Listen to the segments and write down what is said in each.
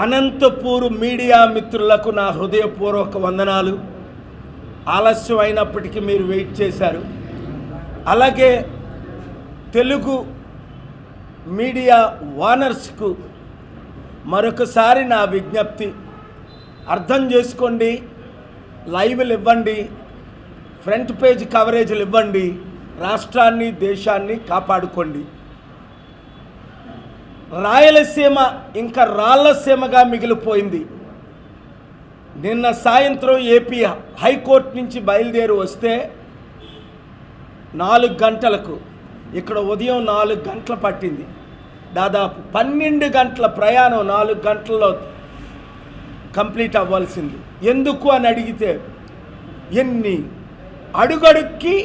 Anantapur media మిత్రులకు నా హృదయపూర్వక వందనాలు. ఆలస్యం అయినప్పటికీ మీరు వెయిట్ చేశారు. అలాగే తెలుగు మీడియా ఓనర్స్కు మరొకసారి నా విజ్ఞప్తి, అర్థం చేసుకోండి. లైవ్లు ఇవ్వండి, ఫ్రంట్ పేజ్ కవరేజీలు ఇవ్వండి, రాష్ట్రాన్ని దేశాన్ని కాపాడుకోండి. రాయలసీమ ఇంకా రాళ్లసీమగా మిగిలిపోయింది. నిన్న సాయంత్రం ఏపీ హైకోర్టు నుంచి బయలుదేరి వస్తే 4 గంటలకు, ఇక్కడ ఉదయం 4 గంటలు పట్టింది. దాదాపు 12 గంటల ప్రయాణం 4 గంటల్లో కంప్లీట్ అవ్వాల్సింది. ఎందుకు అని అడిగితే ఎన్ని అడుగడుక్కి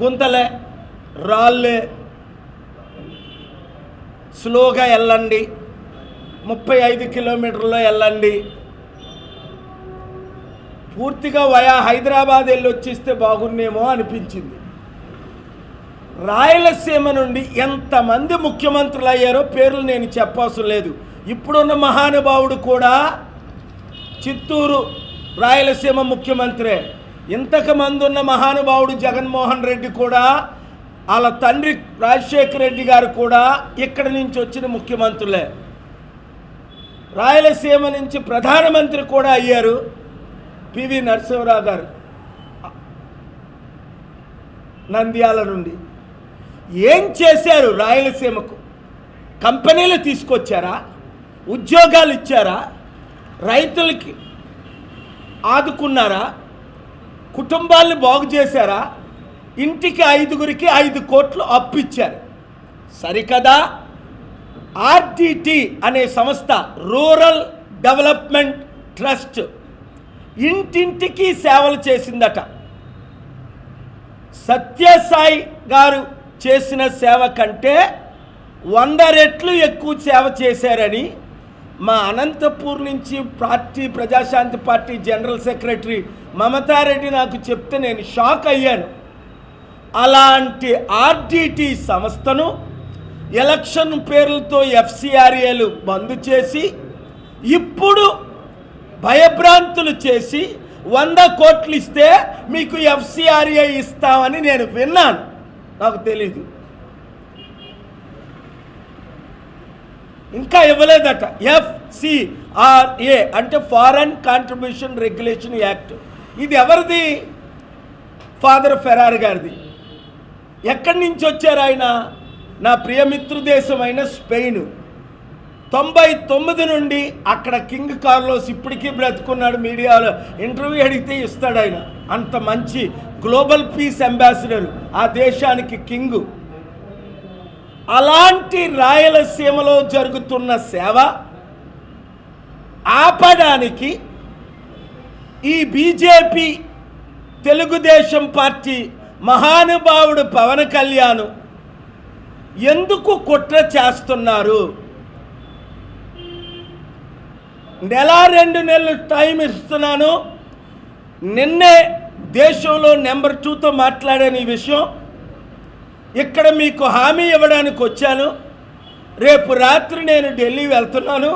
గుంతలే, రాళ్ళే, స్లోగా వెళ్ళండి, 35 కిలోమీటర్లో వెళ్ళండి, పూర్తిగా వయా హైదరాబాద్ వెళ్ళి వచ్చేస్తే బాగున్నేమో అనిపించింది. రాయలసీమ నుండి ఎంతమంది ముఖ్యమంత్రులు అయ్యారో పేర్లు నేను చెప్పవసరం లేదు. ఇప్పుడున్న మహానుభావుడు కూడా చిత్తూరు రాయలసీమ ముఖ్యమంత్రే. ఇంతకుమంది ఉన్న మహానుభావుడు జగన్మోహన్ రెడ్డి కూడా, వాళ్ళ తండ్రి రాజశేఖర రెడ్డి గారు కూడా ఇక్కడి నుంచి వచ్చిన ముఖ్యమంత్రులే. రాయలసీమ నుంచి ప్రధానమంత్రి కూడా అయ్యారు పివి నరసింహరావు గారు నంద్యాల నుండి. ఏం చేశారు రాయలసీమకు? కంపెనీలు తీసుకొచ్చారా? ఉద్యోగాలు ఇచ్చారా? రైతులకి ఆదుకున్నారా? కుటుంబాలను బాగు చేశారా? ఇంటికి 5గురికి 5 కోట్లు అప్పు ఇచ్చారు. సరికదా? ఆర్టీటీ అనే సంస్థ, రూరల్ డెవలప్మెంట్ ట్రస్ట్, ఇంటింటికి సేవలు చేసిందట. సత్యసాయి గారు చేసిన సేవ కంటే 100 రెట్లు ఎక్కువ సేవ చేశారని మా అనంతపూర్ నుంచి Praja Shanti party general secretary Mamata Reddy నాకు చెప్తే నేను షాక్ అయ్యాను. అలాంటి ఆర్టీటీ సంస్థను ఎలక్షన్ పేర్లతో ఎఫ్సిఆర్ఏలు బంద్ చేసి, ఇప్పుడు భయభ్రాంతులు చేసి 100 కోట్లు ఇస్తే మీకు ఎఫ్సిఆర్ఏ ఇస్తామని నేను విన్నాను. నాకు తెలీదు, ఇంకా ఇవ్వలేదట. ఎఫ్సిఆర్ఏ అంటే ఫారెన్ కాంట్రిబ్యూషన్ రెగ్యులేషన్ యాక్ట్. ఇది ఎవరిది? ఫాదర్ ఫెరార్ గారిది. ఎక్కడి నుంచి వచ్చారు ఆయన? నా ప్రియమిత్రు దేశమైన స్పెయిన్. 99 నుండి అక్కడ కింగ్ కార్లోస్ ఇప్పటికీ బ్రతుకున్నాడు. మీడియాలో ఇంటర్వ్యూ అడిగితే ఇస్తాడు ఆయన. అంత మంచి గ్లోబల్ పీస్ అంబాసిడర్ ఆ దేశానికి కింగు. అలాంటి రాయలసీమలో జరుగుతున్న సేవ ఆపడానికి ఈ బీజేపీ తెలుగుదేశం పార్టీ మహానుభావుడు పవన్ కళ్యాణ్ ఎందుకు కుట్ర చేస్తున్నారు? 1-2 నెలలు టైం ఇస్తున్నాను. నిన్నే దేశంలో నెంబర్ 2తో మాట్లాడాను ఈ విషయం. ఇక్కడ మీకు హామీ ఇవ్వడానికి వచ్చాను. రేపు రాత్రి నేను ఢిల్లీ వెళ్తున్నాను.